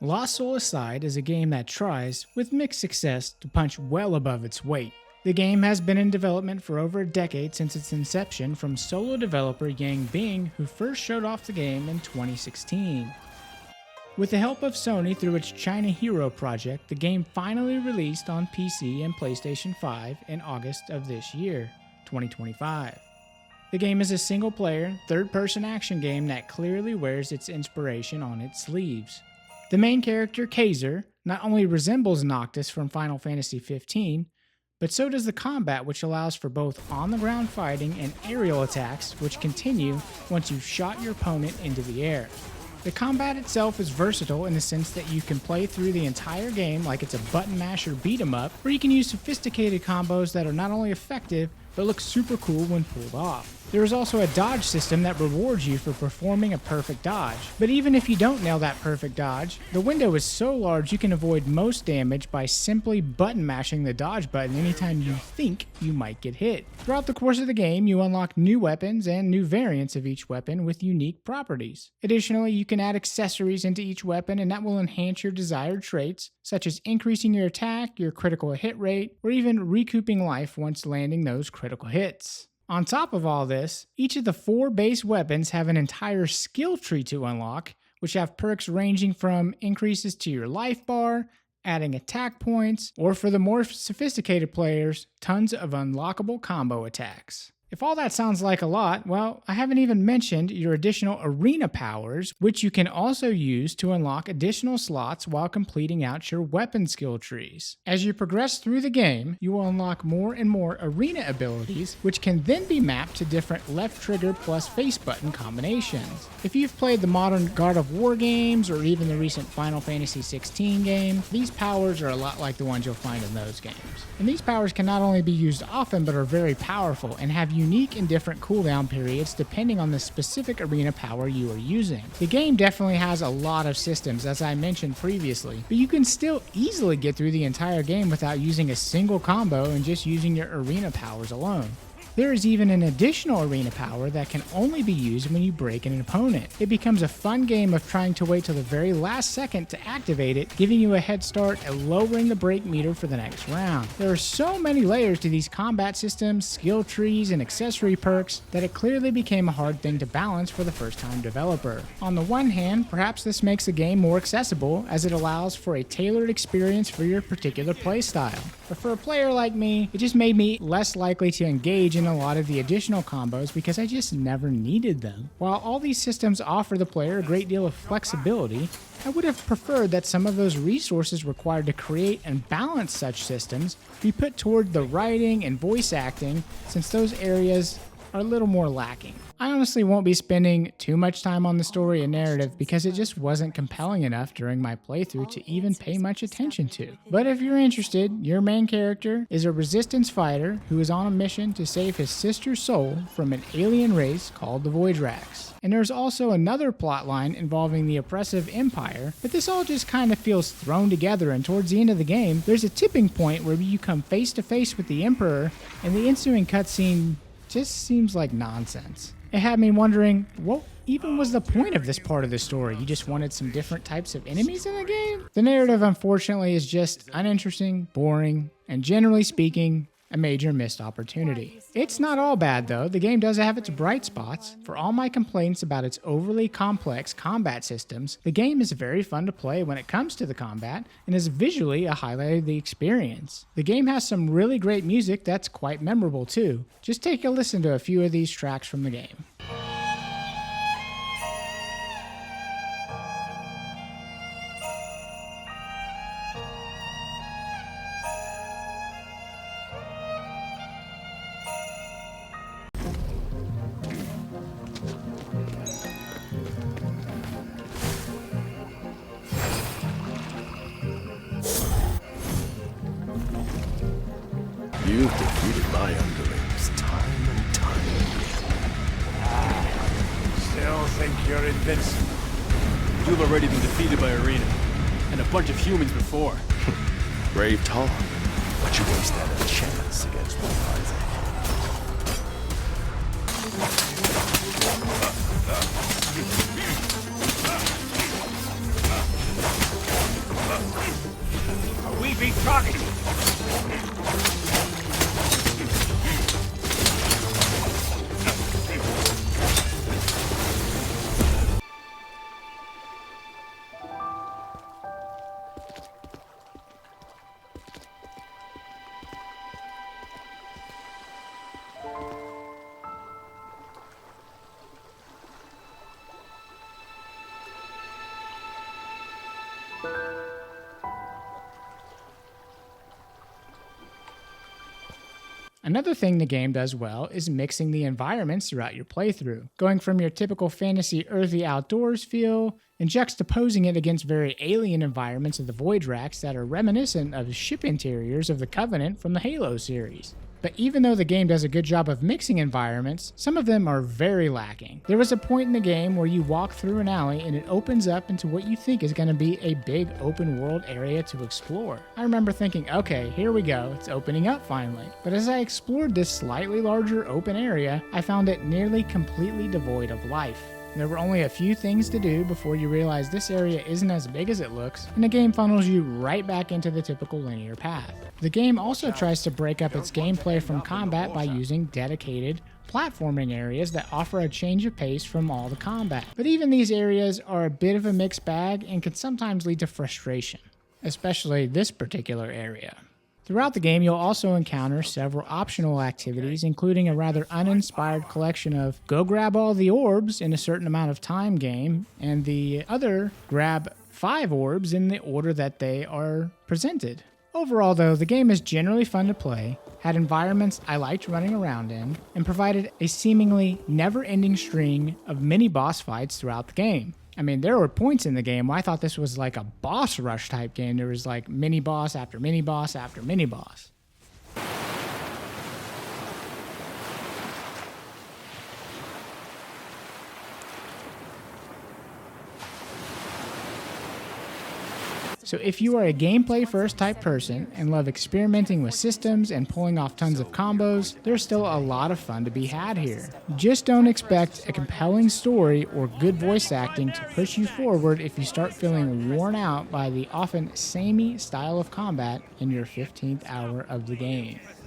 Lost Soul Aside is a game that tries, with mixed success, to punch well above its weight. The game has been in development for over a decade since its inception from solo developer Yang Bing, who first showed off the game in 2016. With the help of Sony through its China Hero project, the game finally released on PC and PlayStation 5 in August of this year, 2025. The game is a single-player, third-person action game that clearly wears its inspiration on its sleeves. The main character, Kaiser, not only resembles Noctis from Final Fantasy XV, but so does the combat, which allows for both on-the-ground fighting and aerial attacks, which continue once you've shot your opponent into the air. The combat itself is versatile in the sense that you can play through the entire game like it's a button masher beat 'em up, or you can use sophisticated combos that are not only effective, but look super cool when pulled off. There is also a dodge system that rewards you for performing a perfect dodge. But even if you don't nail that perfect dodge, the window is so large you can avoid most damage by simply button mashing the dodge button anytime you think you might get hit. Throughout the course of the game, you unlock new weapons and new variants of each weapon with unique properties. Additionally, you can add accessories into each weapon, and that will enhance your desired traits, such as increasing your attack, your critical hit rate, or even recouping life once landing those critical hits. On top of all this, each of the 4 base weapons have an entire skill tree to unlock, which have perks ranging from increases to your life bar, adding attack points, or for the more sophisticated players, tons of unlockable combo attacks. If all that sounds like a lot, well, I haven't even mentioned your additional arena powers, which you can also use to unlock additional slots while completing out your weapon skill trees. As you progress through the game, you will unlock more and more arena abilities, which can then be mapped to different left trigger plus face button combinations. If you've played the modern God of War games, or even the recent Final Fantasy XVI game, these powers are a lot like the ones you'll find in those games. And these powers can not only be used often, but are very powerful and have unique and different cooldown periods depending on the specific arena power you are using. The game definitely has a lot of systems, as I mentioned previously, but you can still easily get through the entire game without using a single combo and just using your arena powers alone. There is even an additional arena power that can only be used when you break an opponent. It becomes a fun game of trying to wait till the very last second to activate it, giving you a head start and lowering the break meter for the next round. There are so many layers to these combat systems, skill trees, and accessory perks that it clearly became a hard thing to balance for the first-time developer. On the one hand, perhaps this makes the game more accessible, as it allows for a tailored experience for your particular playstyle. But for a player like me, it just made me less likely to engage in a lot of the additional combos because I just never needed them. While all these systems offer the player a great deal of flexibility, I would have preferred that some of those resources required to create and balance such systems be put toward the writing and voice acting, since those areas are a little more lacking. I honestly won't be spending too much time on the story and narrative because it just wasn't compelling enough during my playthrough to even pay much attention to. But if you're interested, your main character is a resistance fighter who is on a mission to save his sister's soul from an alien race called the Voidrax. And there's also another plotline involving the oppressive Empire, but this all just kind of feels thrown together, and towards the end of the game, there's a tipping point where you come face to face with the Emperor, and the ensuing cutscene just seems like nonsense. It had me wondering, what even was the point of this part of the story? You just wanted some different types of enemies in the game? The narrative, unfortunately, is just uninteresting, boring, and generally speaking, a major missed opportunity. It's not all bad though. The game does have its bright spots. For all my complaints about its overly complex combat systems, the game is very fun to play when it comes to the combat and is visually a highlight of the experience. The game has some really great music that's quite memorable too. Just take a listen to a few of these tracks from the game. You've defeated my underlings time and time again. Still think you're invincible. You've already been defeated by Arena, and a bunch of humans before. Brave talk, but you wasted a chance against one Isaac. Target! Another thing the game does well is mixing the environments throughout your playthrough, going from your typical fantasy earthy outdoors feel and juxtaposing it against very alien environments of the Void Racks that are reminiscent of ship interiors of the Covenant from the Halo series. But even though the game does a good job of mixing environments, some of them are very lacking. There was a point in the game where you walk through an alley and it opens up into what you think is going to be a big open world area to explore. I remember thinking, okay, here we go, it's opening up finally. But as I explored this slightly larger open area, I found it nearly completely devoid of life. There were only a few things to do before you realize this area isn't as big as it looks, and the game funnels you right back into the typical linear path. The game also tries to break up its gameplay from combat by using dedicated platforming areas that offer a change of pace from all the combat. But even these areas are a bit of a mixed bag and can sometimes lead to frustration, especially this particular area. Throughout the game, you'll also encounter several optional activities, including a rather uninspired collection of go grab all the orbs in a certain amount of time game, and the other grab 5 orbs in the order that they are presented. Overall, though, the game is generally fun to play, had environments I liked running around in, and provided a seemingly never-ending string of mini-boss fights throughout the game. I mean, there were points in the game where I thought this was like a boss rush type game. There was like mini boss after mini boss after mini boss. So if you are a gameplay first type person and love experimenting with systems and pulling off tons of combos, there's still a lot of fun to be had here. Just don't expect a compelling story or good voice acting to push you forward if you start feeling worn out by the often samey style of combat in your 15th hour of the game.